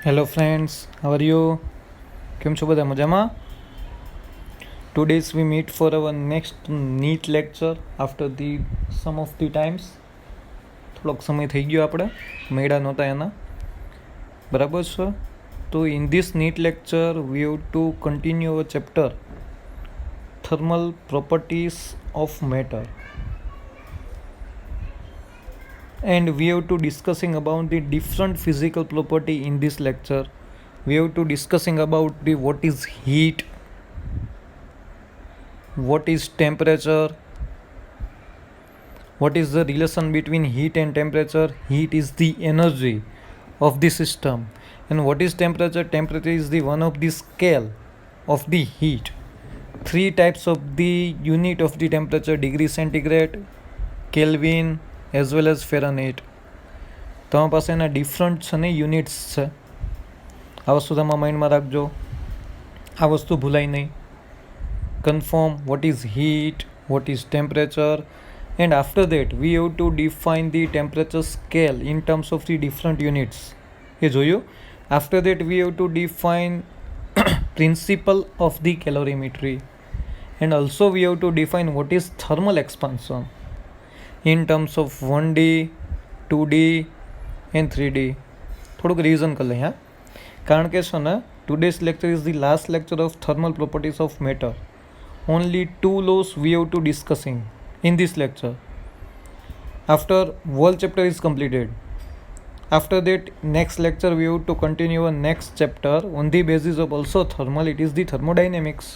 Hello friends, how are you? કેમ છો બધા મજામાં? Today's we meet for our next NEET lecture after the some of the times. થોડોક સમય થઈ ગયો આપણે મેળા નહોતા એના, બરાબર છે? તો in this NEET lecture we have to continue our chapter thermal properties of matter, and we have to discussing about the different physical property in this lecture. We have to discussing about the what is heat, what is temperature, what is the relation between heat and temperature. Heat is the energy of the system, and what is temperature? Temperature is the one of the scale of the heat. Three types of the unit of the temperature: degree centigrade, Kelvin as well as Fahrenheit. તમારા પાસે એના different છે ને units છે. આ વસ્તુ તમારા માઇન્ડમાં રાખજો, આ વસ્તુ ભૂલાય નહીં. Confirm what is heat, what is temperature, and after that we have to define the temperature scale in terms of the different units. એ જોયું. After that we have to define principle of the calorimetry, and also we have to define what is thermal expansion in terms of 1D, 2D and 3D. થોડુંક revision કરી લઈએ, હા, કારણ કે છે ને today's lecture is the last lecture of thermal properties of matter. Only two laws we have to discussing in this lecture. After whole chapter is completed, after that next lecture we have to continue our next chapter on the basis of also thermal. It is the thermodynamics.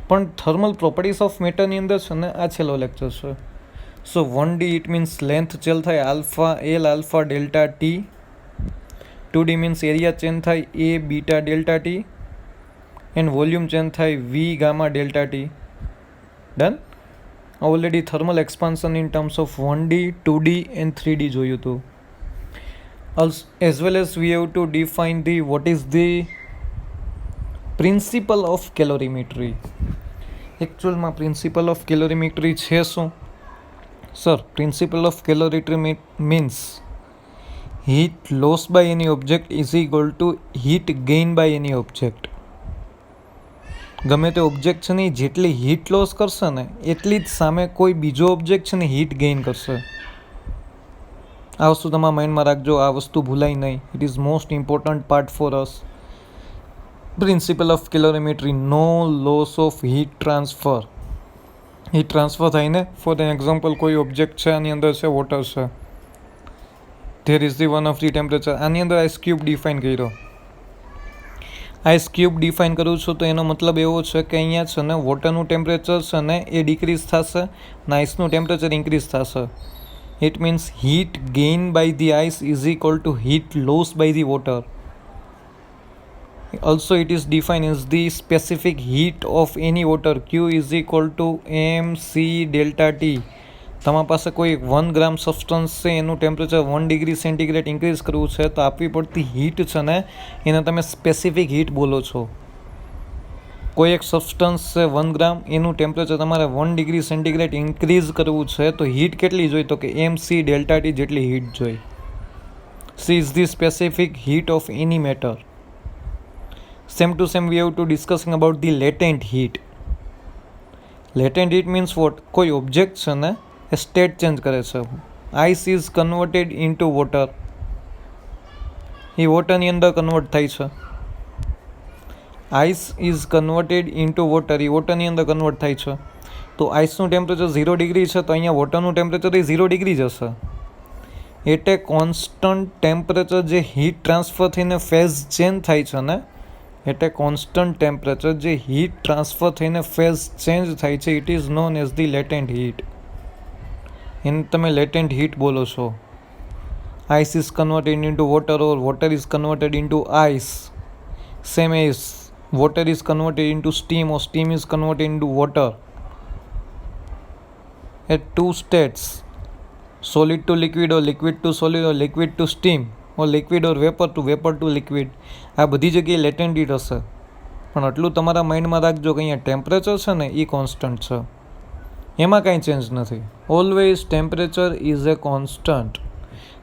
પણ thermal properties of મેટરની અંદર છે ને આ છેલ્લો lecture છે. So 1D it means length change થાય alpha L alpha delta T. 2D means area change થાય A beta delta T, and volume change થાય V gamma delta T. Done. Already thermal expansion in terms of 1D, 2D and 3D જોયું હતું. As well as we have to define the what is the principle of કેલોરીમેટ્રી. એકચ્યુઅલમાં principle of calorimetry છે શું? Sir, principle of calorimetry means heat loss by any object is equal to heat gain by any object. ગમે તે object છે ને જેટલી heat loss કરશે ને એટલી જ સામે કોઈ બીજો ઓબ્જેક્ટ છે ને હીટ ગેઇન કરશે. આ વસ્તુ તમારા માઇન્ડમાં રાખજો, આ વસ્તુ ભૂલાય નહીં. It is most important part for us. Principle of calorimetry, no loss of heat transfer. Heat transfer થાય ને, ફોર એન એક્ઝામ્પલ કોઈ ઓબ્જેક્ટ છે, આની અંદર છે વોટર છે, there is the one of the temperature. આની અંદર આઈસ ક્યુબ ડિફાઇન કર્યો. આઈસ ક્યુબ ડિફાઇન કરું છું તો એનો મતલબ એવો છે કે અહીંયા છે ને વોટરનું ટેમ્પરેચર છે ને એ ડિક્રીઝ થશે ને આઈસનું ટેમ્પરેચર ઇન્ક્રીઝ થશે. It means heat gain by the ice is equal to heat loss by the water. Also it is defined as the specific heat of any water. Q is equal to mc delta T. તમારા પાસે કોઈ 1 ગ્રામ substance છે, એનું temperature 1 degree centigrade increase કરવું છે તો આપવી પડતી હીટ છે ને એને તમે સ્પેસિફિક હીટ બોલો છો. કોઈ એક સબસ્ટન્સ છે 1 ગ્રામ, એનું ટેમ્પરેચર તમારે 1 ડિગ્રી સેન્ટીગ્રેડ ઇન્ક્રીઝ કરવું છે તો હીટ કેટલી જોઈએ? તો કે mc ડેલ્ટા ટી જેટલી હીટ જોઈએ. She is the specific heat of any matter. Same to same we have to discussing about the latent heat. Latent heat means what? કોઈ ઓબ્જેક્ટ છે ને એ સ્ટેટ ચેન્જ કરે છે. Ice is converted into water. એ વોટરની અંદર convert થાય છે. Ice is converted into water. એ વોટરની અંદર કન્વર્ટ થાય છે. તો આઈસનું ટેમ્પરેચર 0 ડિગ્રી છે તો અહીંયા વોટરનું ટેમ્પરેચર એ 0 ડિગ્રી જ હશે. એટલે કોન્સ્ટન્ટ ટેમ્પરેચર જે હીટ ટ્રાન્સફર થઈને ફેઝ ચેન્જ થાય છે ને, એટલે કોન્સ્ટન્ટ ટેમ્પરેચર જે હીટ ટ્રાન્સફર થઈને ફેઝ ચેન્જ થાય છે, it is known as the latent heat. એને તમે લેટેન્ટ હીટ બોલો છો. Ice is converted into water or water is converted into ice. Same as water is converted into steam or steam is converted into water. At two states, solid to liquid or liquid two solid or liquid two steam or liquid or vapour two liquid. આ બધી જગ્યાએ લેટેન્ટ heat હશે. પણ એટલું તમારા માઇન્ડમાં રાખજો કે અહીંયા ટેમ્પરેચર છે ને એ કોન્સ્ટન્ટ છે, એમાં કાંઈ ચેન્જ નથી. Always temperature is A constant.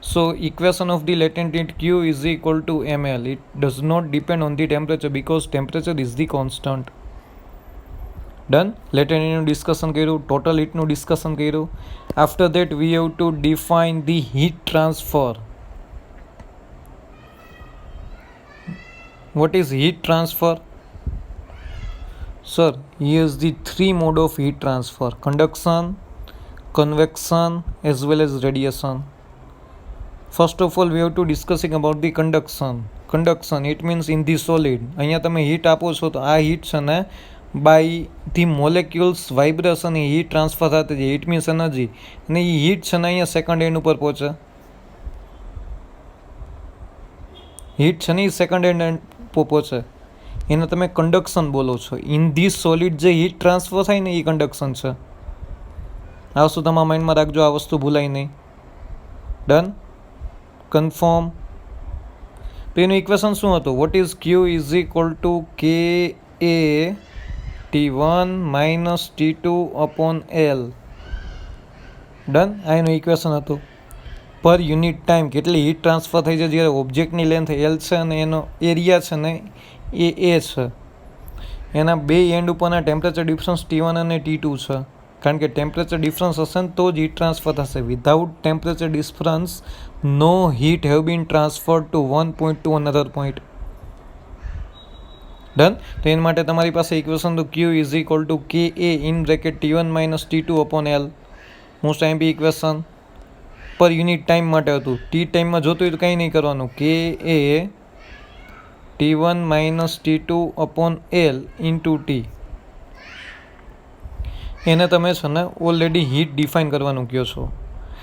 So equation of the latent heat Q is equal to ml. It does not depend on the temperature because temperature is the constant. Done. Latent heat discussion કર્યું, total heat નું discussion કર્યું. After that we have to define the heat transfer. What is heat transfer? Sir, here's the three mode of heat transfer: conduction, convection as well as radiation. First of all, we have to discussing about the conduction. Conduction, it means in the solid. અહીંયા તમે heat આપો છો તો આ heat છે ને by the molecules vibration A heat transfer થતી છે. It means energy. અને એ heat છે ને અહીંયા second hand ઉપર પહોંચે. heat છે ને એ second hand પહોંચે. એને તમે conduction બોલો છો. In this solid જે heat transfer થાય ને એ conduction છે. આ વસ્તુ તમારા માઇન્ડમાં રાખજો, આ વસ્તુ ભૂલાય નહીં. ડન. કન્ફર્મ. તો એનું ઇક્વેશન શું હતું? What is Q is equal to K A T1 minus T2 upon L. Done. આ એનું ઇક્વેશન હતું. પર યુનિટ ટાઈમ કેટલી હીટ ટ્રાન્સફર થઈ છે જ્યારે ઓબ્જેક્ટની લેન્થ એલ છે અને એનો એરિયા છે ને એ છે. એના બે એન્ડ ઉપરના ટેમ્પરેચર ડિફરન્સ T1 અને T2 છે. કારણ કે ટેમ્પરેચર ડિફરન્સ હશે ને તો જ હીટ ટ્રાન્સફર થશે. Without temperature difference no heat have been transfer to one point to another point. Done. તો એના માટે તમારી પાસે ઇક્વેશન તો ક્યુ is equal to K A in bracket T1 minus T2 upon L. Most imp equation. Per unit time માટે હતું. T ટાઈમમાં જોતું હોય તો કંઈ નહીં કરવાનું. કે એ T1 minus T2 upon L into T. એને તમે છે ને ઓલરેડી હીટ ડિફાઇન કરવાનું કહો છો.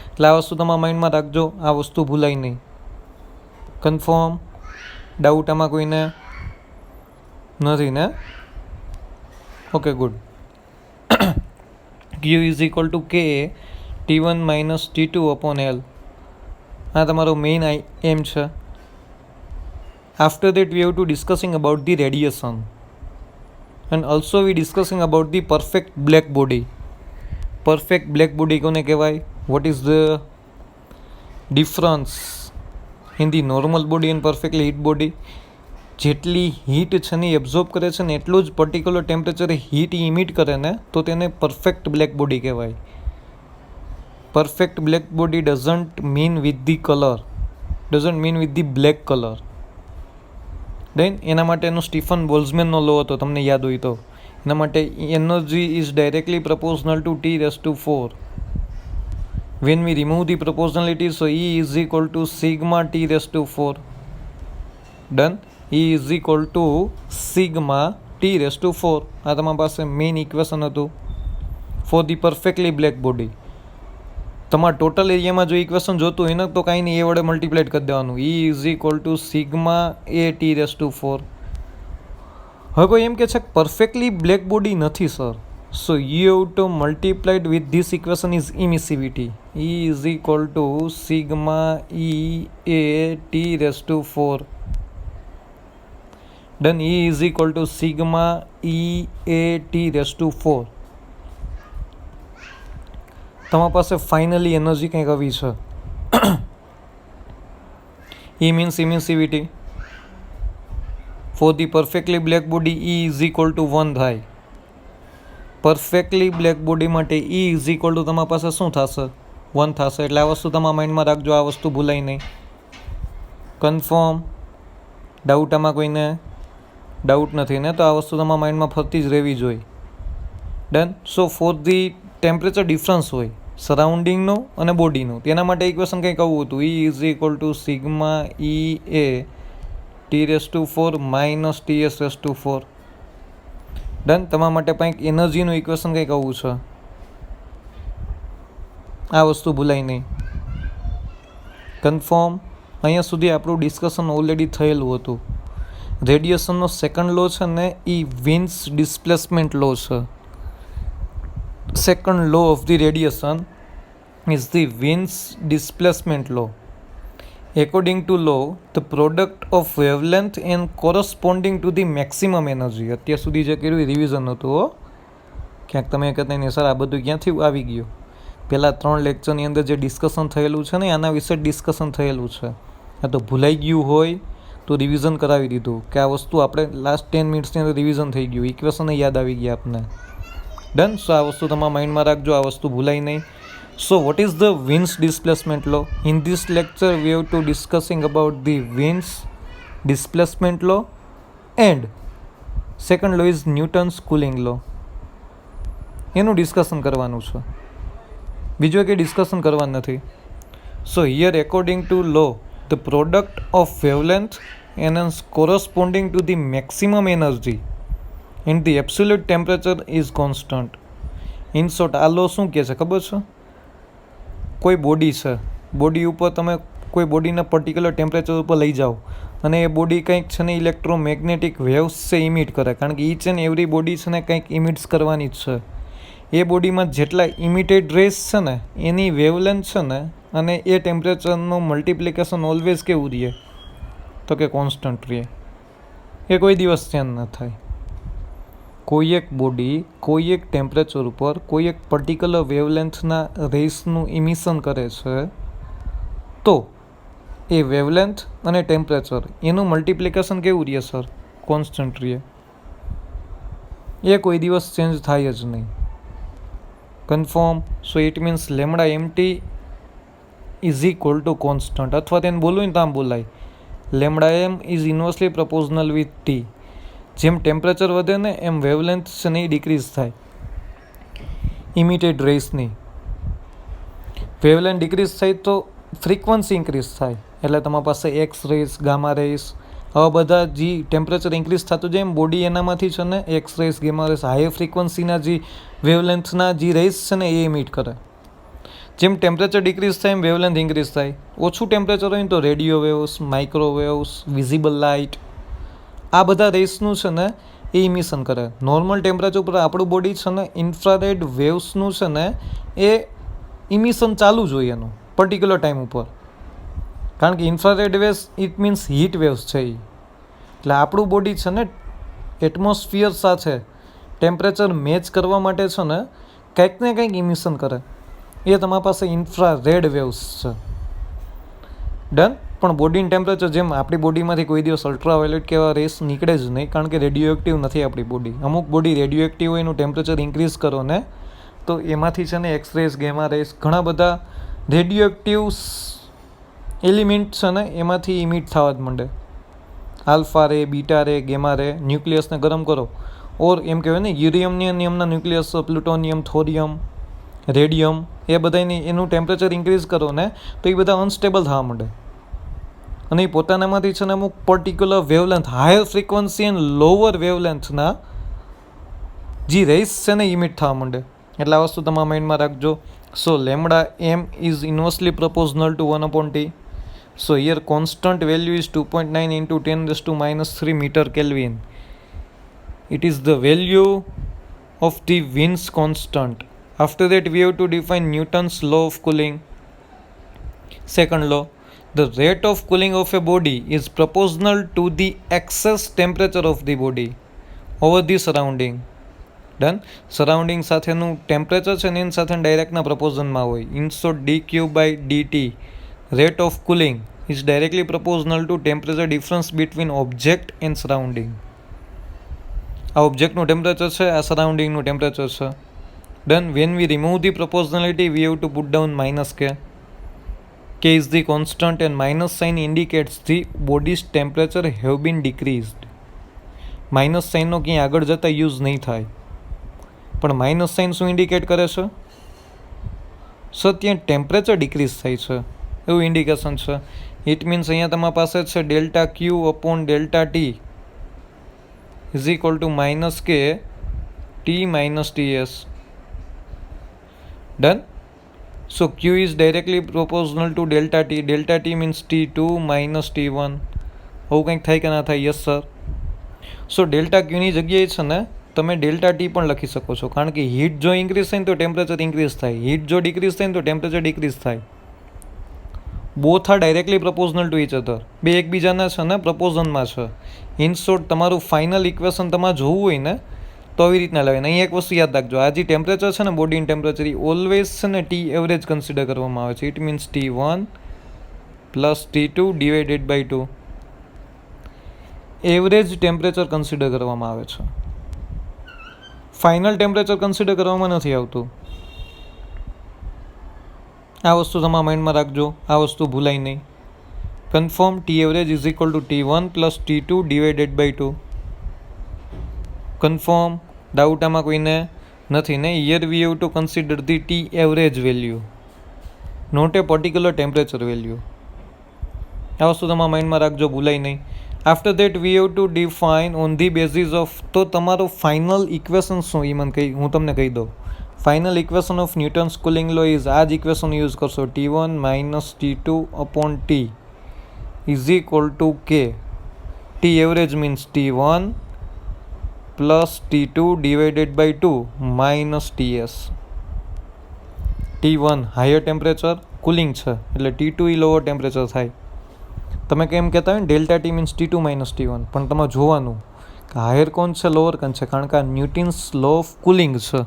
એટલે આ વસ્તુ તમારા માઇન્ડમાં રાખજો, આ વસ્તુ ભૂલાય નહીં. કન્ફર્મ. ડાઉટ આમાં કોઈને નથી ને? Okay, good. Q is equal to K T1 minus T2 upon L. આ તમારો મેઇન એમ છે. After that we have to discussing about the radiation. And also we discussing about the perfect black body. Perfect black body કોને કહેવાય? What is the difference in the normal body and perfectly heat body? જેટલી heat છે ને absorb કરે છે ને એટલું જ પર્ટિક્યુલર ટેમ્પરેચરે હીટ ઇમિટ કરે ને તો તેને પરફેક્ટ બ્લેક બોડી કહેવાય. Perfect black body doesn't mean with the colour, doesn't mean with the black colour. Then એના માટેનો સ્ટીફન બોલ્ઝમેનનો લો હતો, તમને યાદ હોય તો. એના માટે energy is directly proportional to T⁴. When we remove the proportionality so E is equal to sigma T⁴. Done. E is equal to sigma T⁴. આ તમારી પાસે મેઇન ઇક્વેશન હતું for the perfectly black body. તમારા total એરિયામાં જો equation જોતું હોય ને તો કાંઈ નહીં, એ વડે મલ્ટીપ્લાઇડ કરી દેવાનું. E is equal to sigma A T⁴. હવે કોઈ એમ કે છે પરફેક્ટલી બ્લેક બોડી નથી sir, so you have to multiplied with this equation is emissivity. E is equal to sigma E A T⁴. Done. E is equal to sigma E A T⁴. તમારી પાસે finally energy કંઈક આવી છે. E means emissivity. For the perfectly black body E is equal to 1 થાય. Perfectly black body માટે E is equal to તમારી પાસે શું થશે? 1 થશે. એટલે આ વસ્તુ તમારા માઇન્ડમાં રાખજો, આ વસ્તુ ભૂલાય નહીં. કન્ફર્મ. ડાઉટ આમાં કોઈને? ડાઉટ નથી ને? તો આ વસ્તુ તમારા માઇન્ડમાં ફરતી જ રહેવી જોઈએ. Done. So for the temperature difference હોય સરાઉન્ડિંગનો અને બોડીનો, તેના માટે ઇક્વેશન કંઈક આવું હતું. E is equal to sigma E A T⁴ minus T⁴. Done. તમારા માટે કંઈક એનર્જીનું ઇક્વેશન કંઈક આવું છે. આ વસ્તુ ભૂલાય નહીં. કન્ફર્મ. અહીંયા સુધી આપણું ડિસ્કશન ઓલરેડી થયેલું હતું. રેડિયેશનનો સેકન્ડ લો છે ને એ વિન્સ ડિસ્પ્લેસમેન્ટ લો છે. Second law of the radiation is the Wien's displacement law. According to law, the product of wavelength and corresponding to the maximum energy. અત્યાર સુધી જે કર્યું એ રિવિઝન હતું. ક્યાંક તમે કહેતા નહીં સર આ બધું ક્યાંથી આવી ગયું? પહેલાં 3 લેક્ચરની અંદર જે ડિસ્કશન થયેલું છે ને આના વિશે ડિસ્કશન થયેલું છે. આ તો ભૂલાઈ ગયું હોય તો રિવિઝન કરાવી દીધું કે આ વસ્તુ આપણે લાસ્ટ 10 મિનિટ્સની અંદર રિવિઝન થઈ ગયું, ઇક્વેશન યાદ આવી ગયા આપને. ડન. સો આ વસ્તુ તમારા માઇન્ડમાં રાખજો, આ વસ્તુ ભૂલાય નહીં. So what is the Wien's displacement law? In this lecture we have to discussing about the Wien's displacement law and second law is Newton's cooling law. એનું ડિસ્કશન કરવાનું છે, બીજું કંઈ ડિસ્કશન કરવાનું નથી. So here according to law the product of wavelength and corresponding to the maximum energy and the absolute temperature is constant. In short આ law શું કહે છે ખબર છે? કોઈ બોડી છે, બોડી ઉપર તમે કોઈ બોડીના પર્ટિક્યુલર ટેમ્પરેચર ઉપર લઈ જાઓ અને એ બોડી કંઈક છે ને ઇલેક્ટ્રોમેગ્નેટિક વેવ્સ છે ઇમિટ કરે, કારણ કે ઈચ એન્ડ એવરી બોડી છે ને કંઈક ઇમિટ્સ કરવાની જ છે. એ બોડીમાં જેટલા ઇમિટેડ રેસ છે ને એની વેવલેન્થ છે ને અને એ ટેમ્પરેચરનું મલ્ટિપ્લિકેશન ઓલવેઝ કેવું રહે? તો કે કોન્સ્ટન્ટ રહે. એ કોઈ દિવસ ચેન્જ ન થાય. કોઈ એક બોડી કોઈ એક ટેમ્પરેચર ઉપર કોઈ એક પર્ટિક્યુલર વેવલેન્થના રેસનું ઇમિશન કરે છે તો એ વેવલેન્થ અને ટેમ્પરેચર એનું મલ્ટિપ્લિકેશન કેવું રહે સર? કોન્સ્ટન્ટ રહે. એ કોઈ દિવસ ચેન્જ થાય જ નહીં. Confirm. So it means lambda MT is equal to constant, અથવા તેને બોલવું ને તો આમ બોલાય lambda M is inversely proportional with T. જેમ ટેમ્પરેચર વધે ને એમ વેવલેન્થ છે ને ડિક્રીઝ થાય ઇમિટેડ રેસની. વેવલેન્થ ડિક્રીઝ થાય તો ફ્રીક્વન્સી ઇન્ક્રીઝ થાય, એટલે તમારી પાસે એક્સ રેસ, ગામા રેસ, આવા બધા જે ટેમ્પરેચર ઇન્ક્રીઝ થતું જાય એમ બોડી એનામાંથી છે ને X rays, gamma rays, high ફ્રીક્વન્સીના જે વેવલેન્થના જે રેસ છે ને એ ઇમિટ કરે. જેમ ટેમ્પરેચર ડિક્રીઝ થાય એમ વેવલેન્થ ઇન્ક્રીઝ થાય. ઓછું ટેમ્પરેચર હોય ને તો radio waves, microwaves, visible light, આ બધા રેસનું છે ને એ ઇમિશન કરે. નોર્મલ ટેમ્પરેચર ઉપર આપણું બોડી છે ને ઇન્ફ્રારેડ વેવ્સનું છે ને એ ઇમિશન ચાલુ જ હોય એનું પર્ટિક્યુલર ટાઈમ ઉપર, કારણ કે infrared waves it means heat waves છે એ. એટલે આપણું બોડી છે ને એટમોસ્ફિયર સાથે ટેમ્પરેચર મેચ કરવા માટે છે ને કંઈક ને કંઈક ઇમિશન કરે. એ તમારી પાસે ઇન્ફ્રારેડ વેવ્સ છે. ડન. પણ બોડીનું ટેમ્પરેચર જેમ આપણી બોડીમાંથી કોઈ દિવસ અલ્ટ્રાવાયોલેટ કે એવા રેસ નીકળે જ નહીં, કારણ કે રેડિયો એક્ટિવ નથી આપણી બોડી. અમુક બોડી રેડિયો એક્ટિવ હોય એનું ટેમ્પરેચર ઇન્ક્રીઝ કરો ને તો એમાંથી છે ને એક્સ રેસ, ગેમા રેસ, ઘણા બધા રેડિયો એક્ટિવ એલિમેન્ટ છે ને એમાંથી ઇમિટ થવા જ માંડે. આલ્ફા રે, બીટા રે, ગેમા રે. ન્યુક્લિયસને ગરમ કરો, ઓર એમ કહેવાય ને યુરેનિયમના ન્યુક્લિયસ, પ્લુટોનિયમ, થોરિયમ, રેડિયમ, એ બધાની એનું ટેમ્પરેચર ઇન્ક્રીઝ કરો ને તો એ બધા અનસ્ટેબલ થવા માંડે અને એ પોતાનામાંથી છે ને અમુક particular wavelength, higher frequency and lower વેવલેન્થના જે રેસ છે ને ઇમિટ થવા માંડે. એટલે આ વસ્તુ તમારા માઇન્ડમાં રાખજો. So lambda M is inversely proportional to 1/T. So here constant value is 2.9 into 10⁻³ meter Kelvin. It is the value of the Wien's constant. After that we have to define Newton's law of cooling. Second law, the rate of cooling of a body is proportional to the excess temperature of the body over the surrounding. Done. Surrounding સાથેનું temperature છે ને એની સાથે ડાયરેક્ટના પ્રપોઝનમાં હોય. In short dQ/dt rate of cooling is directly proportional to temperature difference between object and surrounding. આ ઓબ્જેક્ટનું temperature છે, આ સરાઉન્ડિંગનું temperature છે. Done. When we remove the proportionality we have to put down minus k. K is the constant and minus sign indicates the body's temperature have been decreased. Minus સાઇનનો ક્યાંય આગળ જતાં use નહીં થાય, પણ માઇનસ સાઇન શું indicate કરે છે? સર ત્યાં ટેમ્પરેચર ડિક્રીઝ થાય છે એવું ઇન્ડિકેશન છે. ઇટ મીન્સ અહીંયા તમારી પાસે છે delta Q upon delta T is equal to minus K T minus TS. Done. So Q is directly proportional to delta T. Delta T means T2 minus T1. આવું કંઈક થાય કે ના થાય? Yes sir. સો ડેલ્ટા ક્યુની જગ્યાએ છે ને તમે ડેલ્ટા ટી પણ લખી શકો છો, કારણ કે હીટ જો ઇન્ક્રીઝ થાય ને તો ટેમ્પરેચર ઇન્ક્રીઝ થાય, હીટ જો ડિક્રીઝ થાય ને તો ટેમ્પરેચર ડિક્રીઝ થાય. Both are directly proportional to each other. બે એકબીજાના છે ને પ્રપોઝનમાં છે. ઇન શોર્ટ તમારું ફાઇનલ ઇક્વેશન તમારે જોવું હોય ને તો આવી રીતના લાવે. અહીં એક વસ્તુ યાદ રાખજો, આ જે ટેમ્પરેચર છે ને બોડીનું ટેમ્પરેચર, એ ઓલવેઝ છે ને ટી એવરેજ કન્સિડર કરવામાં આવે છે. It means T1 plus T2 divided by 2 average temperature consider કરવામાં આવે છે. ફાઇનલ ટેમ્પરેચર કન્સિડર કરવામાં નથી આવતું. આ વસ્તુ તમારા માઇન્ડમાં રાખજો, આ વસ્તુ ભૂલાય નહીં. Confirm T average is equal to T1 plus T2 divided by 2. Confirm, doubt આમાં કોઈને નથી ને? Here we have to consider the T average value, not a particular temperature value. આ વસ્તુ તમારા માઇન્ડમાં રાખજો, ભૂલાય નહીં. After that we have to define on the basis of, તો તમારો ફાઇનલ ઇક્વેશન શું એ મને હું તમને કહી દઉં. Final equation of Newton's cooling law is, આ જ ઇક્વેશન યુઝ કરશો. T1 minus T2 upon T is equal to K. T average means T1 plus T2 divided by 2 minus TS. T1 higher temperature cooling છે એટલે T2 એ lower temperature થાય. તમે કેમ કહેતા હોય ને delta T means T2 minus T1, પણ તમારે જોવાનું કે હાયર કોણ છે લોઅર કોણ છે, કારણ કે આ ન્યૂટન્સ લો ઓફ કુલિંગ છે.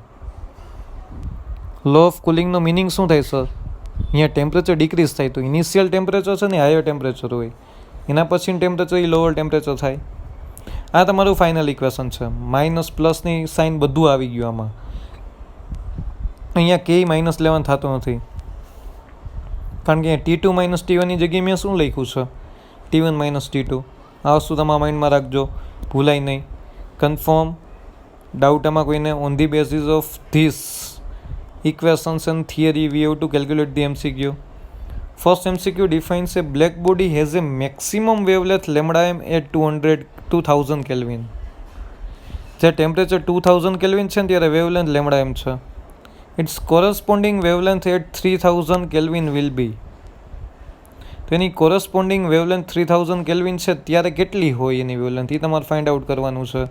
લો ઓફ કુલિંગનો મિનિંગ શું થાય સર? અહીંયા ટેમ્પરેચર ડિક્રીઝ થાય તો ઇનિશિયલ ટેમ્પરેચર છે ને હાયર ટેમ્પરેચર હોય, એના પછીનું ટેમ્પરેચર એ લોઅર ટેમ્પરેચર થાય. આ તમારું ફાઇનલ ઇક્વેશન છે. માઇનસ પ્લસની સાઇન બધું આવી ગયું આમાં. અહીંયા કે માઇનસ લેવાનું થતું નથી, કારણ કે T2 માઇનસ T1ની જગ્યાએ મેં શું લખ્યું છે? T1 minus T2. આ વસ્તુ તમારા માઇન્ડમાં રાખજો, ભૂલાય નહીં. કન્ફર્મ, ડાઉટ આમાં કોઈને? On the basis of this equations and theory we have to calculate the MCQ. First MCQ defines a black body has a maximum wavelength lambda m at 2000 Kelvin. જે ટેમ્પરેચર 2000 કેલ્વિન છે ને ત્યારે wavelength lambda M છે. It's corresponding wavelength at 3000 kelvin will be. તો એની corresponding wavelength 3000 kelvin છે ત્યારે કેટલી હોય એની વેવલેન્થ, એ તમારે ફાઇન્ડ આઉટ કરવાનું છે.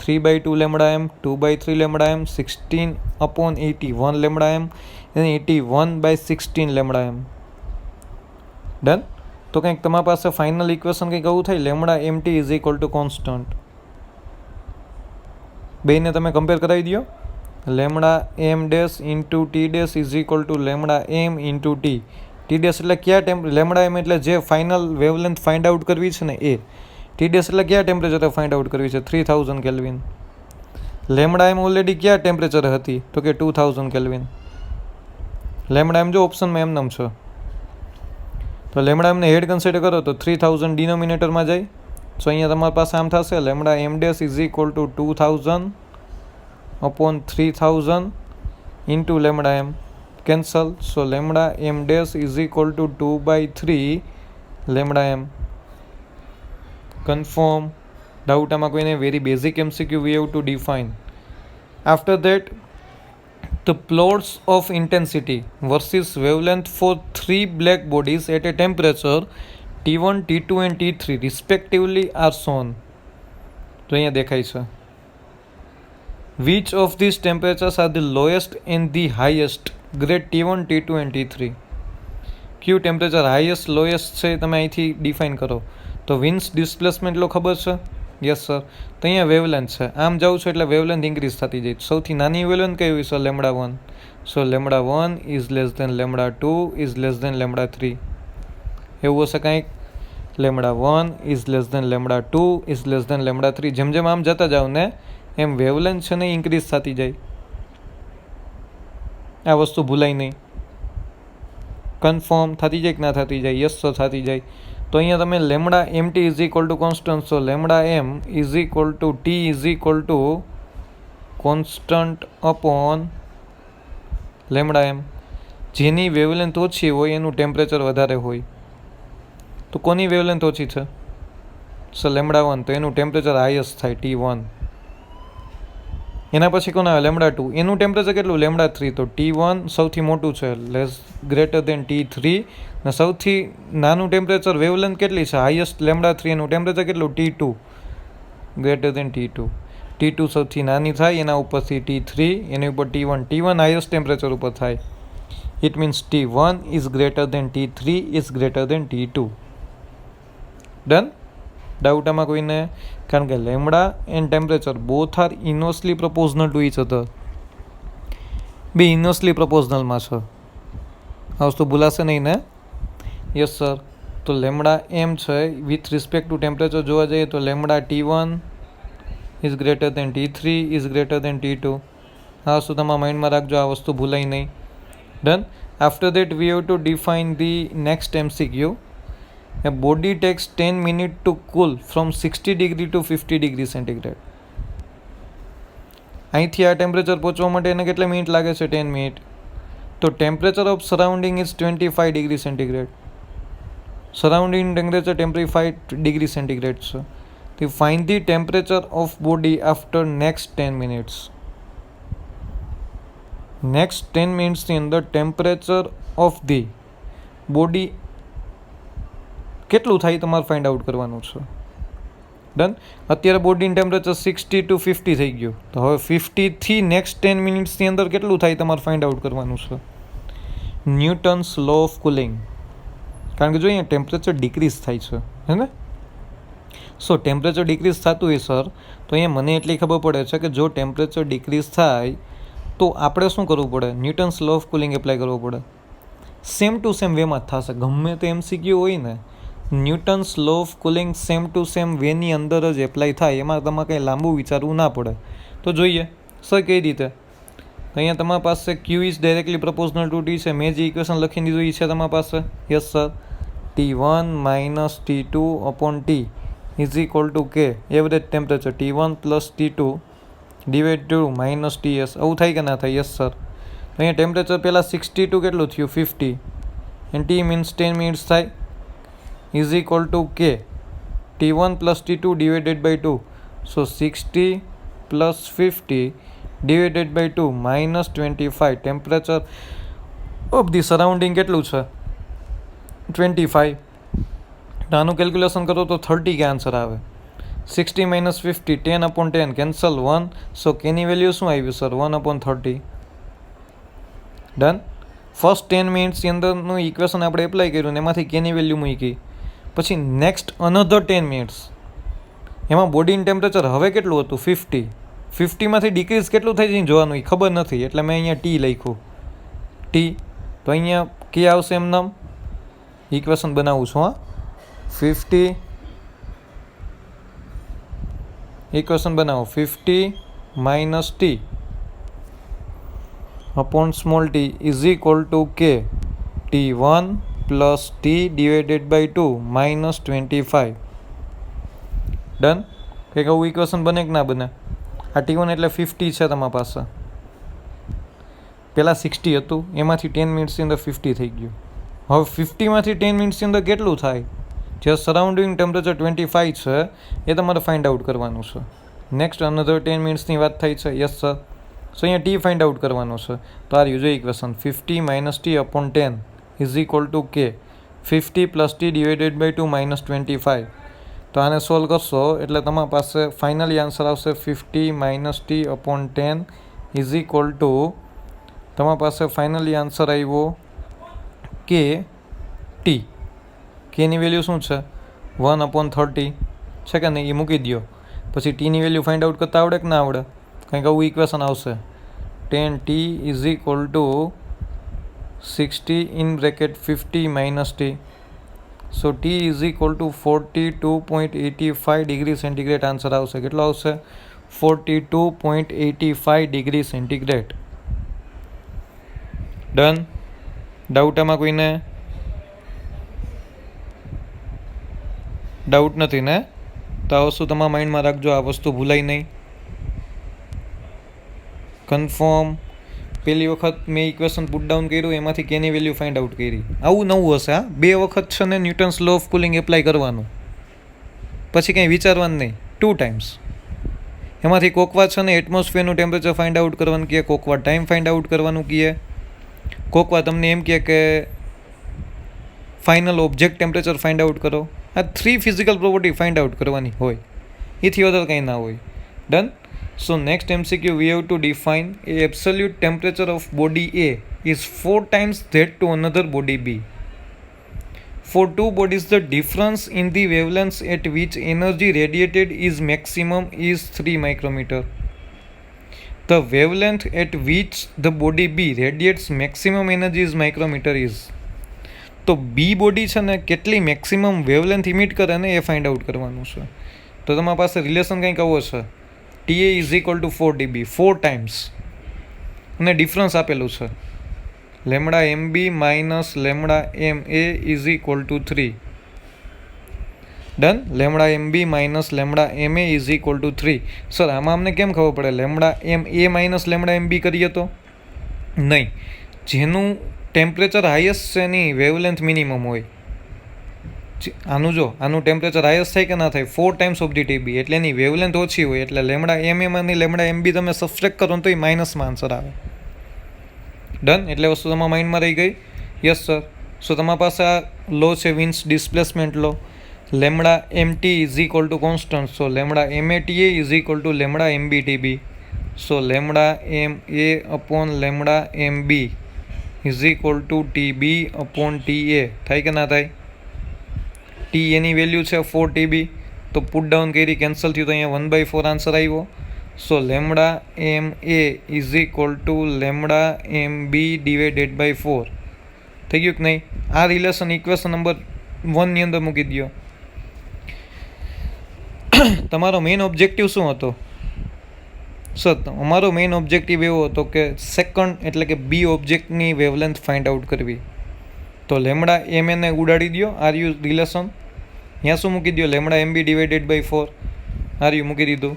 3/2 લેમ્ડા એમ, 2/3 લેમ્ડા એમ, 16/81 લેમ્ડા એમ અને 81/16 લેમ્ડા એમ. ડન. તો કંઈક તમારી પાસે ફાઇનલ ઇક્વેશન કંઈક આવું થાય, lambda M T is equal to constant. બેને તમે કમ્પેર કરાવી દો. Lambda M dash into T dash is equal to lambda M into T. T dash એટલે ક્યાં લેમ્ડા એમ એટલે જે ફાઇનલ વેવલેન્થ ફાઇન્ડ આઉટ કરવી છે ને એ. ટી ડેશ એટલે ક્યાં ટેમ્પરેચરે ફાઇન્ડ આઉટ કરવી છે? 3000 કેલ્વિન. લેમ્ડા એમ ઓલરેડી ક્યાં ટેમ્પરેચર હતી? તો કે 2000 કેલ્વિન. લેમ્ડા એમ જો ઓપ્શનમાં એમ નામ છે, તો લેમ્ડા એમને હેડ કન્સિડર કરો તો 3000 ડિનોમિનેટરમાં જાય. સો અહીંયા તમારી પાસે આમ થશે, lambda M dash is equal to 2000 upon 3000 into lambda M. Cancel. So lambda M dash is equal to 2/3 lambda M. Confirm, doubt આમાં કોઈને? Very basic MCQ we have to define. After that, the plots of intensity versus wavelength for three black bodies at a temperature T1, T2 and T3 respectively are shown. તો અહીંયા દેખાય છે. Which of these temperatures are the lowest and the highest? Grade T1, T2 and T3. કયું temperature highest lowest છે તમે અહીંથી define કરો. તો વિન્સ ડિસ્પ્લેસમેન્ટ લો ખબર છે? Yes sir. તો અહીંયા વેવલેન્થ છે, આમ જાઉં છું એટલે વેવલેન્થ ઇન્ક્રીઝ થતી જાય. સૌથી નાની વેવલેન્થ કઈ હોય? So lambda 1. So lambda 1 is less than lambda 2 is less than lambda 3. એવું હશે કાંઈક? Lambda 1 is less than lambda 2 is less than lambda 3. જેમ જેમ આમ જતા જાઓ ને એમ વેવલેન્થ છે ને ઇન્ક્રીઝ થતી જાય. આ વસ્તુ ભૂલાય નહીં. કન્ફર્મ થતી જાય કે ના થતી જાય? યસ સર થતી જાય. તો અહીંયા તમે lambda M T is equal to constant. So lambda M is equal to T is equal to constant upon lambda M. જેની વેવલેન્થ ઓછી હોય એનું ટેમ્પરેચર વધારે હોય. તો કોની વેવલેન્થ ઓછી છે? સો લેમ્ડા 1, તો એનું ટેમ્પરેચર હાઈએસ્ટ થાય T1. એના પછી કોણ આવે? લેમ્ડા 2. એનું ટેમ્પરેચર કેટલું? લેમ્ડા 3. તો T1 સૌથી મોટું છે, લેસ ગ્રેટર દેન T3. ને સૌથી નાનું ટેમ્પરેચર વેવલેન્થ કેટલી છે? Highest lambda 3. એનું ટેમ્પરેચર કેટલું? T2 greater than T2. T2 સૌથી નાની થાય, એના ઉપરથી T3, એની ઉપર T1. T1 હાઈએસ્ટ ટેમ્પરેચર ઉપર થાય. It means T1 is greater than T3 is greater than T2. Done. Doubt આમાં કોઈને? કારણ કે lambda and temperature both are inversely proportional to each other. બે ઇન્વર્સલી પ્રપોઝનલમાં છે. આ વસ્તુ ભૂલાશે નહીં ને? Yes sir. તો લેમડા એમ છે વિથ રિસ્પેક્ટ ટુ ટેમ્પરેચર જોવા જઈએ તો lambda T1 is greater than T3 is greater than T2. આ વસ્તુ તમારા માઇન્ડમાં રાખજો, આ વસ્તુ ભૂલાય નહીં. Done. After that we have to define the next MCQ. A body takes 10 minutes to cool from 60 degree to 50 degree centigrade. અહીંથી આ ટેમ્પરેચર પહોંચવા માટે એને કેટલા મિનિટ લાગે છે? 10 મિનિટ. તો temperature of surrounding is 25 degree centigrade. Surrounding temperature 25 degree centigrade છે. તો find the temperature of body after next 10 minutes. Next 10 મિનિટ્સની અંદર ટેમ્પરેચર ઓફ ધી બોડી કેટલું થાય તમારે ફાઇન્ડ આઉટ કરવાનું છે. ડન. અત્યારે બોડીનું ટેમ્પરેચર 60 to 50 થઈ ગયું. તો હવે 50થી નેક્સ્ટ 10 મિનિટ્સની અંદર કેટલું થાય તમારે ફાઇન્ડ આઉટ કરવાનું છે. Newton's law of cooling. કારણ કે જો અહીંયા ટેમ્પરેચર ડિક્રીઝ થાય છે, હે ને? સો ટેમ્પરેચર ડિક્રીઝ થતું હોય સર, તો અહીંયા મને એટલી ખબર પડે છે કે જો ટેમ્પરેચર ડિક્રીઝ થાય તો આપણે શું કરવું પડે? Newton's law of cooling apply કરવો પડે. સેમ ટુ સેમ વેમાં જ થશે. ગમે તે MCQ હોય ને, Newton's law of cooling same to same વેની અંદર જ એપ્લાય થાય. એમાં તમારે કંઈ લાંબુ વિચારવું ના પડે. તો જોઈએ સર કઈ રીતે. અહીંયા તમારી પાસે Q is directly proportional two T છે. મેં જે ઇક્વેશન લખી દીધું એ છે તમારી પાસે. Yes sir. T1 - T2 upon T is equal to K average temperature T1 + T2 divide to -TS. આવું થાય કે ના થાય? Yes sir. અહીંયા ટેમ્પરેચર પહેલાં 62 કેટલું થયું? 50 એન્ડ T મીન્સ 10 મિનિટ્સ થાય is equal to K T1 + T2 divided by 2. So 60 + 50 divided by 2 -25. Temperature of the surrounding કેટલું છે? 25. તો આનું કેલ્ક્યુલેશન કરો તો 30 કે આન્સર આવે. 60 - 50 10/10 કેન્સલ 1. સો કેની વેલ્યુ શું આવ્યું સર? 1/30. ડન. ફર્સ્ટ 10 મિનિટ્સની અંદરનું ઇક્વેશન આપણે એપ્લાય કર્યું ને એમાંથી કેની વેલ્યુ મૂકી. પછી નેક્સ્ટ અનધર 10 મિનિટ્સ એમાં બોડીનું ટેમ્પરેચર હવે કેટલું હતું? 50. 50માંથી ડિક્રીઝ કેટલું થઈ જાય જોવાનું, એ ખબર નથી એટલે મેં અહીંયા T લખ્યું. T. તો અહીંયા કે આવશે એમ નામ. ઇક્વેશન બનાવું છું. 50 ઇક્વેશન બનાવો. 50 - T upon small t is equal to K T1 + T divided by 2 -25. Done. કંઈક આવું ઇક્વેશન બને કે ના બને? આ T1 એટલે 50 છે તમારી પાસે. પહેલાં 60 હતું, એમાંથી 10 મિનિટ્સની અંદર 50 થઈ ગયું. હવે 50માંથી 10 મિનિટ્સની અંદર કેટલું થાય? જે સરાઉન્ડિંગ ટેમ્પરેચર 25 છે એ તમારે ફાઇન્ડ આઉટ કરવાનું છે. નેક્સ્ટ અનધર 10 મિનિટ્સની વાત થઈ છે. Yes sir. સો અહીંયા T ફાઇન્ડ આઉટ કરવાનું છે. તો આ user equation 50 - T upon 10 is equal to K 50 + T divided by 2 -25. તો આને સોલ્વ કરશો એટલે તમારી પાસે ફાઇનલી આન્સર આવશે 50 - T upon 10 is equal to તમારી પાસે ફાઇનલી આન્સર આવ્યો K T. Kની વેલ્યુ શું છે? 1/30 છે કે નહીં? એ મૂકી દો. પછી Tની વેલ્યુ ફાઇન્ડ આઉટ કરતા આવડે કે ના આવડે? કંઈક આવું ઇક્વેશન આવશે. 10T is equal two 60 in bracket 50 - T. So T is equal two 42.85 degree centigrade answer આવશે. કેટલો આવશે? 42.85 ડિગ્રી સેન્ટીગ્રેડ. ડન. ડાઉટ આમાં કોઈને? ડાઉટ નથી ને? તો આ વસ્તુ તમારા માઇન્ડમાં રાખજો, આ વસ્તુ ભૂલાય નહીં. કન્ફર્મ. પહેલી વખત મેં ઇક્વેશન પુટ ડાઉન કર્યું એમાંથી કેની વેલ્યુ ફાઇન્ડ આઉટ કરી. આવું નવું હશે. 2 વખત છે ને Newton's law of cooling apply કરવાનું, પછી કંઈ વિચારવાનું નહીં. 2 ટાઈમ્સ. એમાંથી કોકવાર છે ને એટમોસ્ફિયરનું ટેમ્પરેચર ફાઇન્ડ આઉટ કરવાનું કહે, કોકવાર ટાઈમ ફાઇન્ડ આઉટ કરવાનું કહે, કોકવાર તમને એમ કહે કે final object temperature find out કરો. આ 3 ફિઝિકલ પ્રોપર્ટી ફાઇન્ડ આઉટ કરવાની હોય, એથી વધારે કંઈ ના હોય. Done. So next MCQ we have to define a absolute temperature of body A is 4 times that to another body B. For two bodies, the difference in the wavelengths at which energy radiated is maximum is 3 micrometer. The wavelength at which the body B radiates maximum energy is micrometer is. તો બી body છે ને કેટલી maximum wavelength ઇમિટ કરે ને એ find out કરવાનું છે. તો તમારી પાસે રિલેશન કંઈક આવો છે, TA is equal to 4 dB, 4 times, અને ડિફરન્સ આપેલું છે lambda MB minus lambda MA is equal to 3. Done. Lambda MB minus lambda MA is equal to 3. Sir આમાં અમને કેમ ખબર પડે lambda MA minus lambda MB કરીએ તો? નહીં, જેનું ટેમ્પરેચર હાઈએસ્ટ છે એની વેવલેન્થ મિનિમમ હોય. આનું જો આનું ટેમ્પરેચર હાઈએસ્ટ થાય કે ના થાય, 4 ટાઈમ્સ ઓફ ધી TB, એટલે એની વેવલેન્થ ઓછી હોય, એટલે લેમડા MA માંની લેમડા MB તમે સબસ્ટ્રેક્ટ કરો તો એ માઇનસમાં આન્સર આવે. ડન. એટલે વસ્તુ તમારા માઇન્ડમાં રહી ગઈ. Yes sir. સો તમારી પાસે આ લો છે Wien's displacement law. Lambda MT is equal to constant, so lambda MATA is equal to lambda MB TB. So lambda MA upon lambda MB is equal to TB upon TA. થાય કે ના થાય? T એની value છે 4 TB, તો put down કરી cancel થયું, તો અહીંયા 1/4 આન્સર આવ્યો. So lambda MA is equal to lambda MB divided by 4. થઈ ગયું કે નહીં? આ રિલેશન ઇક્વેશન નંબર 1 ની અંદર મૂકી દો. તમારો મેઇન ઓબ્જેક્ટિવ શું હતો? સર અમારો મેઇન ઓબ્જેક્ટિવ એવો હતો કે સેકન્ડ એટલે કે બી ઓબ્જેક્ટની વેવલેન્થ ફાઇન્ડ આઉટ કરવી. તો લેમડા MA ને ઉડાડી દો, આર યુ રિલેશન. અહીંયા શું મૂકી દો? Lambda MB divided by 4, are you મૂકી દીધું.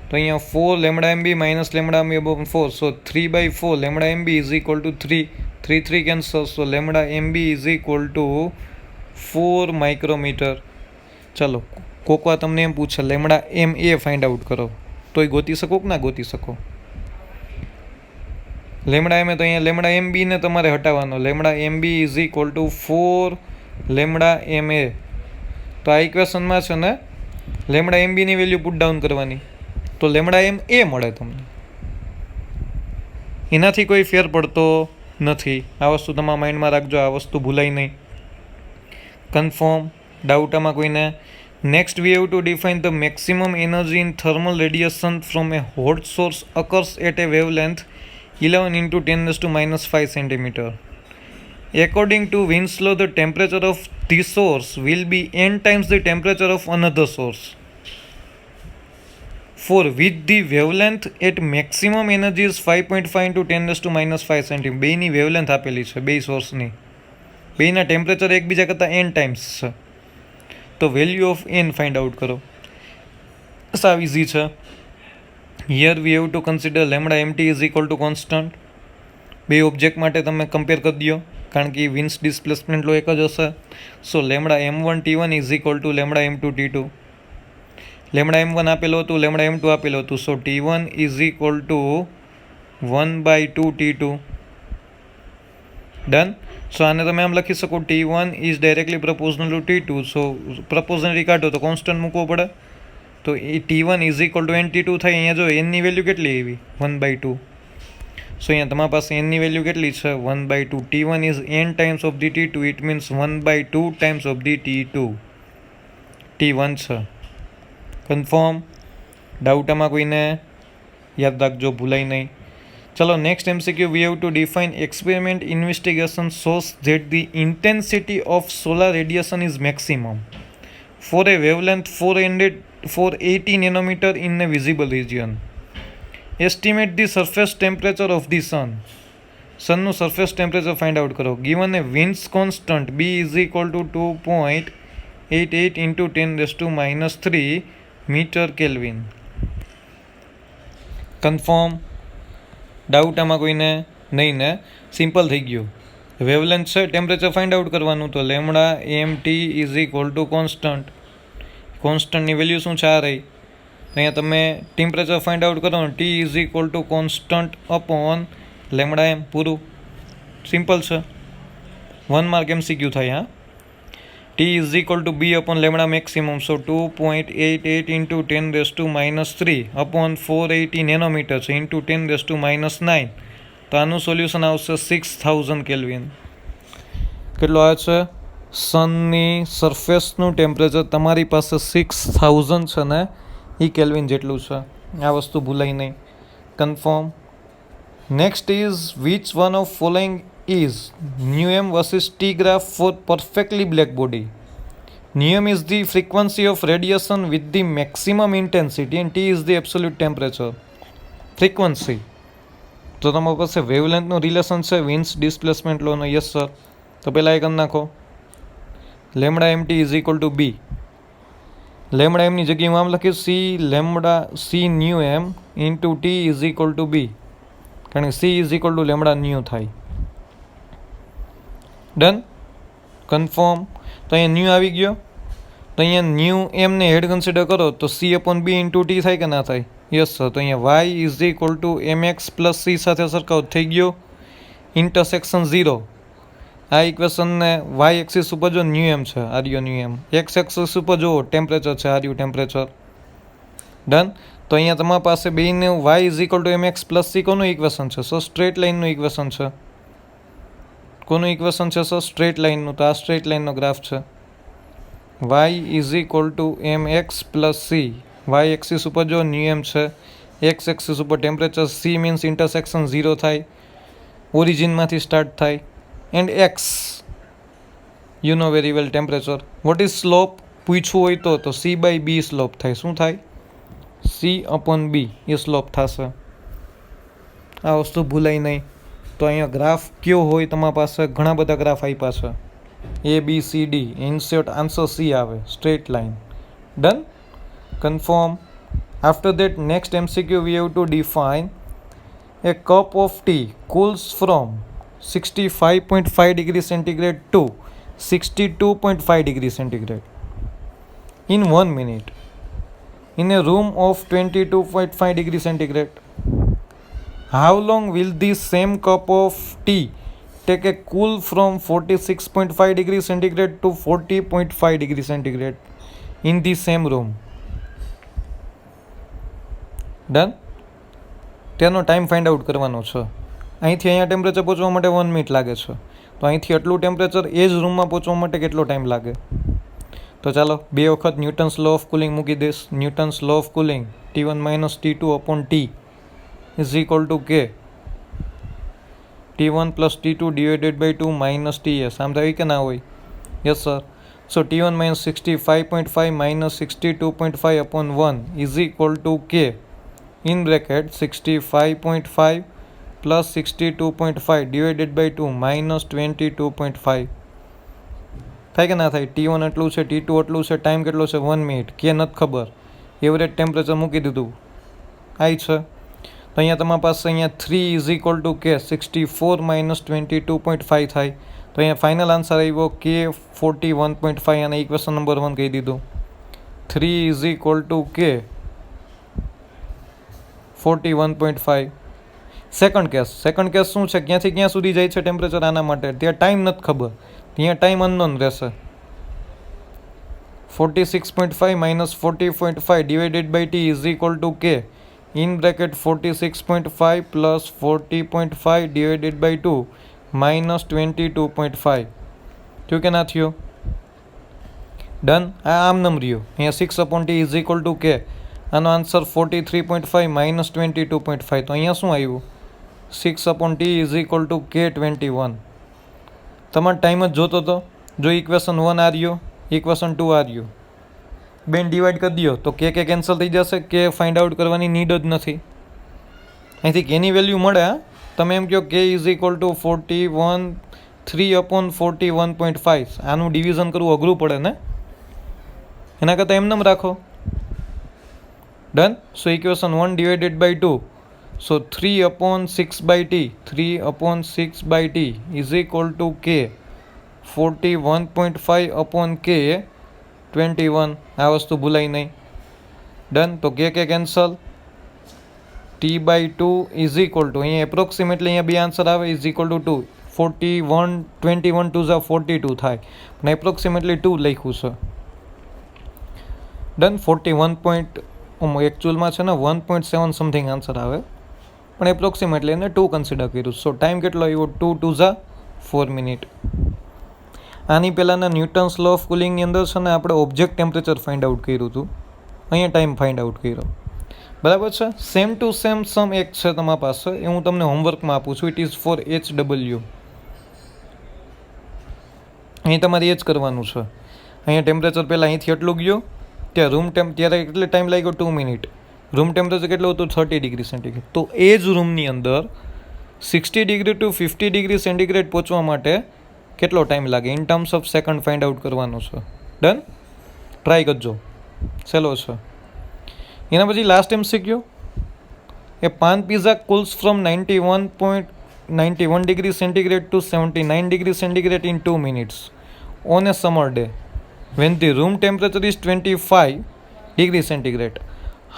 તો અહીંયા 4 lambda MB minus lambda MB upon 4, so 3/4 lambda MB is equal to 3, 3 cancel, so lambda MB is equal to 4 micrometer. ચલો કોકવા તમને એમ પૂછે લેમડા MA ફાઇન્ડ આઉટ કરો, તો એ ગોતી શકો કે ના ગોતી શકો? લેમડા MA તો અહીંયા લેમડા MB ને તમારે હટાવવાનો. Lambda MB is equal to 4 lambda MA. તો આ ઇક્વેશનમાં છે ને લેમડા MB ની વેલ્યુ પુટ ડાઉન કરવાની, તો લેમડા MA મળે તમને. એનાથી કોઈ ફેર પડતો નથી. આ વસ્તુ તમારા માઇન્ડમાં રાખજો, આ વસ્તુ ભૂલાય નહીં. કન્ફર્મ? ડાઉટ આમાં કોઈને? Next, we have to define the maximum energy in thermal radiation from a hot source occurs at a wavelength 11 into 10 raised to minus 5 centimeter. According to Wien's law, the temperature of this source will be n times the temperature of another source, for which the wavelength at maximum energy is 5.5 into 10 raised to minus 5 centimeter. બેની wavelength આપેલી છે, બે સોર્સની. બેના temperature એકબીજા કરતાં n times છે. તો value of n find out કરો. સાવ ઇઝી છે. Here we have to consider lambda MT is equal to constant. બે ઓબ્જેક્ટ માટે તમે કમ્પેર કરી દો, કારણ કે વિન્સ ડિસ્પ્લેસમેન્ટ લો એક જ હશે. So lambda M1 T1 is equal to lambda M2 T2. Lambda M1 આપેલું હતું, લેમડા M2 આપેલું હતું, so T1 is equal to 1/2 T2. Done. So આને તમે આમ લખી શકો T1 is directly proportional to T2. So proportionally કાઢો તો કોન્સ્ટન્ટ મૂકવો પડે, તો એ T1 is equal two NT2 થાય. અહીંયા જો એનની વેલ્યુ કેટલી આવી? 1/2. સો અહીંયા તમારી પાસે એનની વેલ્યુ કેટલી છે? 1/2. T1 is n times of the T2, it means 1/2 times of the T2. T1 છે. કન્ફર્મ? ડાઉટ આમાં કોઈને? યાદ રાખજો, ભૂલાય નહીં. ચલો next MCQ, we have to define experiment investigation shows that the intensity of solar radiation is maximum for a wavelength 480 nanometer in a visible region. Estimate the surface temperature of the sun. Sun no surface temperature find out karo. Given a Wien's constant B is equal to 2.88 into 10 raised to minus 3 meter Kelvin. Confirm? Doubt આમાં કોઈને નહીં ને? Simple થઈ ગયું. Wavelength છે, temperature find out કરવાનું, તો lambda MT is equal to constant. કોન્સ્ટન્ટની વેલ્યુ શું છે? આ રહી. અહીંયા તમે ટેમ્પરેચર ફાઇન્ડ આઉટ કરવાનું, T is equal to constant upon lambda M. પૂરું. સિમ્પલ છે. 1 માર્ક MCQ થાય. હા. T is equal to B upon lambda maximum, so 2.88 into 10 raised to minus 3 upon 480 nanometers into 10 raised to minus 9. તો આનું solution આવશે 6000 kelvin. કેટલો આવે છે? સનની સરફેસનું ટેમ્પરેચર તમારી પાસે 6000 છે ને એ કેલ્વિન જેટલું છે. આ વસ્તુ ભૂલાય નહીં. Confirm. Next is which one of following is nu M versus T graph for perfectly black body. Nu M is the frequency of radiation with the maximum intensity and T is the absolute temperature. Frequency તો તમારી પાસે વેવલેન્થનું relation છે Wien's displacement લોનો. Yes sir. તો પહેલાં એ કરી નાખો. Lambda M T is equal to B. Lambda એમની જગ્યાએ હું આમ લખીશ C nu M into T is equal to બી, કારણ કે she is equal to lambda new થાય. ડન. કન્ફર્મ. તો અહીંયા ન્યુ આવી ગયો. તો અહીંયા ન્યુ એમને હેડ કન્સિડર કરો તો C upon B into T થાય કે ના થાય? Yes sir. તો અહીંયા Y is equal to M X plus C સાથે સરખાવ થઈ ગયો. ઇન્ટરસેક્શન 0. આ ઇક્વેશનને વાય એક્સિસ ઉપર જો ન્યુ એમ છે, આર્યો ન્યુ એમ. એક્સ એક્સિસ ઉપર જો ટેમ્પરેચર છે, આર્યુ ટેમ્પરેચર. ડન. તો અહીંયા તમારી પાસે બેને Y is equal to M X plus C કોનું ઇક્વેશન છે? સો સ્ટ્રેટ લાઇનનું ઇક્વેશન છે. કોનું ઇક્વેશન છે સર? સ્ટ્રેટ લાઇનનું. તો આ સ્ટ્રેટ લાઇનનો ગ્રાફ છે. Y is equal to M X plus C. Y axis ઉપર જો ન્યુ એમ છે, એક્સ એક્સિસ ઉપર ટેમ્પરેચર. સી મીન્સ ઇન્ટરસેક્શન 0 થાય, ઓરિજિનમાંથી સ્ટાર્ટ થાય. And X you know very well temperature. What is slope પૂછવું હોય તો સી બાય બી સ્લોપ થાય. શું થાય? સી અપોન બી એ સ્લોપ થશે. આ વસ્તુ ભૂલાય નહીં. તો અહીંયા ગ્રાફ કયો હોય તમારી પાસે? ઘણા બધા ગ્રાફ આપ્યા છે. A B C D. Insert answer C આવે. Straight line. Done. Confirm. After that next MCQ we have to define a cup of tea cools from 65.5 degree centigrade to 62.5 degree centigrade in 1 minute in a room of 22.5 degree centigrade. How long will this same cup of tea take a cool from 46.5 degree centigrade to 40.5 degree centigrade in the same room? Done. તેનો time find out કરવાનો છે. અહીંથી અહીંયા temperature પહોંચવા માટે 1 minute લાગે છે. તો અહીંથી આટલું ટેમ્પરેચર એ જ રૂમમાં પહોંચવા માટે કેટલો ટાઈમ લાગે? તો ચાલો 2 વખત ન્યૂટન્સ લો ઓફ કુલિંગ મૂકી દઈશ. Newton's law of cooling T1 minus T2 upon T is equal to K T1 plus T2 divided by 2 minus TS. આમ થાય કે ના હોય? Yes sir. So T1 minus 65.5 minus 62.5 upon 1 is equal to K in bracket 65.5 plus 62.5 divided by 2 minus 22.5 થાય કે ના થાય? T1 એટલું છે, T2 એટલું છે, ટાઈમ કેટલો છે? 1 મિનિટ. કે નથી ખબર? એવરેજ ટેમ્પરેચર મૂકી દીધું. આઈ છે. તો અહીંયા તમારી પાસે અહીંયા 3 ઇઝ ઇક્વલ ટુ કે 64 માઇનસ 22.5 થાય. તો અહીંયા ફાઇનલ આન્સર આવ્યો કે 41.5. અને ઇક્વેશન નંબર 1 કહી દીધું. 3 is equal to K 41.5. Second case શું છે? ક્યાંથી ક્યાં સુધી જાય છે ટેમ્પરેચર? આના માટે ત્યાં ટાઈમ નથી ખબર. ત્યાં ટાઈમ અનનોન રહેશે. 46.5 minus 40.5 divided by T is equal to K in bracket 46.5 plus 40.5 divided by 2 minus 22.5. થયું કે ના થયું? ડન. આ આમ નમ રહ્યો. અહીંયા 6 upon T is equal to કે. આનો આન્સર 43.5 માઇનસ 22.5. તો અહીંયા શું આવ્યું? 6 upon T is equal to કે 21. તમારે ટાઈમ જ જોતો હતો. જો ઇક્વેશન 1 આ રહ્યો, ઇક્વેશન 2 આ રહ્યો, બેન ડિવાઈડ કરી દો તો કે કેન્સલ થઈ જશે. કે ફાઇન્ડ આઉટ કરવાની નીડ જ નથી. અહીંથી કેની વેલ્યુ મળે? તમે એમ કહો કે ઇઝ ઇક્વલ ટુ 3 અપોન 41.5. આનું ડિવિઝન કરવું અઘરું પડે ને? એના કરતાં એમને રાખો. Done. So equation 1 divided by 2. So 3 upon 6 by T. 3 upon 6 by T is equal to K 41.5 upon k 21. આ વસ્તુ ભૂલાય નહીં. ડન. તો K cancel. T by 2 is equal to અહીંયા એપ્રોક્સિમેટલી અહીંયા બે આન્સર આવે ઇઝ ઇક્વલ ટુ 2. 21 2 42 થાય, પણ એપ્રોક્સિમેટલી 2 લખ્યું છે. ડન. 41. એકચ્યુઅલમાં છે ને 1.7 સમથિંગ આન્સર આવે, પણ એપ્રોક્સિમેટલી એને 2 કન્સિડર કર્યું. સો ટાઈમ કેટલો આવ્યો? 2 2 4 મિનિટ. આની પહેલાંના ન્યૂટન્સ લો ઓફ કુલિંગની અંદર છે ને આપણે ઓબ્જેક્ટ ટેમ્પરેચર ફાઇન્ડ આઉટ કર્યું હતું, અહીંયા ટાઈમ ફાઇન્ડ આઉટ કર્યો, બરાબર છે. સેમ ટુ સેમ સમ એક છે તમારા પાસે, એ હું તમને હોમવર્કમાં આપું છું. It is four HW. અહીં તમારે એ જ કરવાનું છે. અહીંયા ટેમ્પરેચર પહેલાં અહીંથી એટલું ગયું, ત્યાં રૂમ ત્યારે કેટલો ટાઈમ લાગ્યો? 2 મિનિટ. રૂમ ટેમ્પરેચર કેટલું હતું? 30 ડિગ્રી સેન્ટીગ્રેડ. તો એ જ રૂમની અંદર 60 ડિગ્રી ટુ 50 ડિગ્રી સેન્ટીગ્રેડ પહોંચવા માટે કેટલો ટાઈમ લાગે? In terms of second find out કરવાનું છે. ડન? ટ્રાય કરજો, સહેલો છે. એના પછી last MCQ, a pan pizza cools from 91 degree centigrade to 79 degree centigrade in 2 minutes on a summer day when the room temperature is 25 degree centigrade.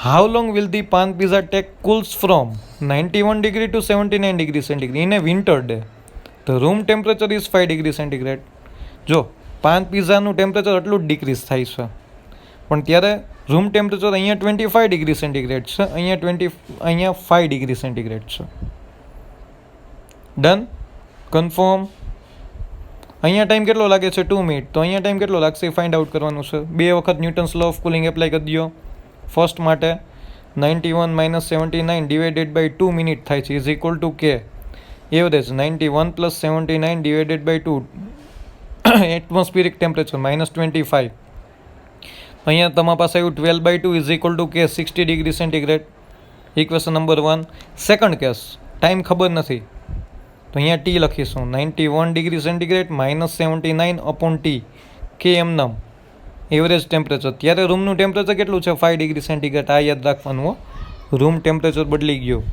How long will the pan pizza take cools from 91 degree to 79 degree centigrade in a winter day? The room temperature is 5 degree centigrade. જો પાન પિઝાનું temperature એટલું જ decrease થાય છે, પણ ત્યારે room temperature અહીંયા 25 degree centigrade છે, અહીંયા 5 ડિગ્રી સેન્ટીગ્રેડ છે. ડન? કન્ફર્મ? અહીંયા ટાઈમ કેટલો લાગે છે? 2 મિનિટ. તો અહીંયા ટાઈમ કેટલો લાગશે એ ફાઇન્ડ આઉટ કરવાનું છે. 2 વખત Newton's law of cooling apply કરી દો. ફર્સ્ટ માટે 91 - 79 ડિવાઇડેડ બાય 2 મિનિટ થાય છે, is equal to K average 91 + 79 divided by 2 atmospheric temperature -25. અહીંયા તમારા પાસે આવ્યું 12/2 ઇઝ ઇક્વલ ટુ કે 60 degree centigrade. Equation number 1. Second case, time ખબર નથી, તો અહીંયા ટી લખીશું. 91 ડિગ્રી સેન્ટીગ્રેડ -79 અપોન ટી, કે એમ નામ એવરેજ ટેમ્પરેચર. ત્યારે રૂમનું ટેમ્પરેચર કેટલું છે? 5 ડિગ્રી સેન્ટીગ્રેડ. આ યાદ રાખવાનું હો. રૂમ ટેમ્પરેચર બદલી ગયું,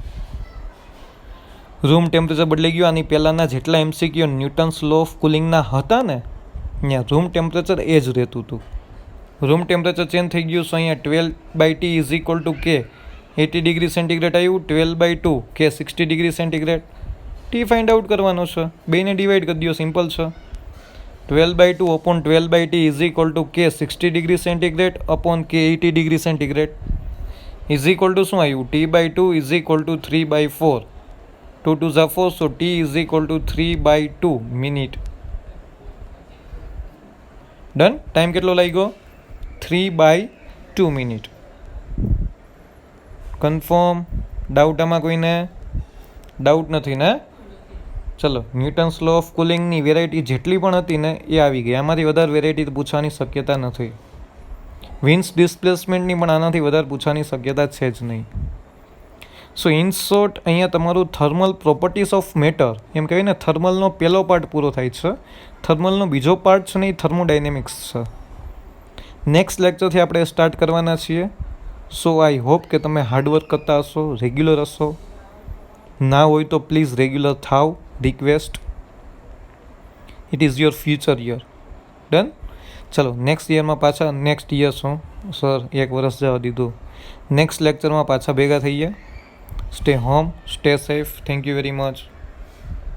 રૂમ ટેમ્પરેચર બદલી ગયું. આની પહેલાંના જેટલા MCQ ન્યૂટન્સ લો ઓફ કુલિંગના હતા ને, અહીંયા રૂમ ટેમ્પરેચર એ જ રહેતું હતું. રૂમ ટેમ્પરેચર ચેન્જ થઈ ગયું. સો અહીંયા 12/T ઇઝ ઇક્વલ ટુ કે 80 ડિગ્રી સેન્ટીગ્રેડ આવ્યું. 12/2 કે 60 degree centigrade. T find out કરવાનો છે, બેને ડિવાઈડ કરી દો, સિમ્પલ છે. 12/2 upon 12/T is equal to કે 60 degree centigrade upon k 80 degree centigrade is equal two શું આવ્યું? T/2 is equal two 3/4. 2 2 Jha 4, so T is equal two 3/2 minute. Done? Time કેટલો લાગ્યો? 3/2 મિનિટ. કન્ફર્મ? ડાઉટ આમાં કોઈને? ડાઉટ નથી ને? ચલો, ન્યૂટન્સ લો ઓફ કુલિંગની વેરાયટી જેટલી પણ હતી ને એ આવી ગઈ. આમાંથી વધારે વેરાયટી પૂછવાની શક્યતા નથી. વિન્સ ડિસ્પ્લેસમેન્ટની પણ આનાથી વધારે પૂછવાની શક્યતા છે જ નહીં. સો ઇન શોર્ટ, અહીંયા તમારું થર્મલ પ્રોપર્ટીઝ ઓફ મેટર, એમ કહેવાય ને, થર્મલનો પહેલો પાર્ટ પૂરો થાય છે. થર્મલનો બીજો પાર્ટ છે ને એ થર્મોડાયનેમિક્સ છે. નેક્સ્ટ લેક્ચરથી આપણે સ્ટાર્ટ કરવાના છીએ. સો આઈ હોપ કે તમે હાર્ડવર્ક કરતા હશો, રેગ્યુલર હશો. ના હોય તો પ્લીઝ રેગ્યુલર થાવ, request. It is your future year. Done? ચલો, નેક્સ્ટ યરમાં પાછા, નેક્સ્ટ યર શું સર 1 વર્ષ જવા દીધું. નેક્સ્ટ લેક્ચરમાં પાછા ભેગા થઈએ. Stay home, stay safe. Thank you very much.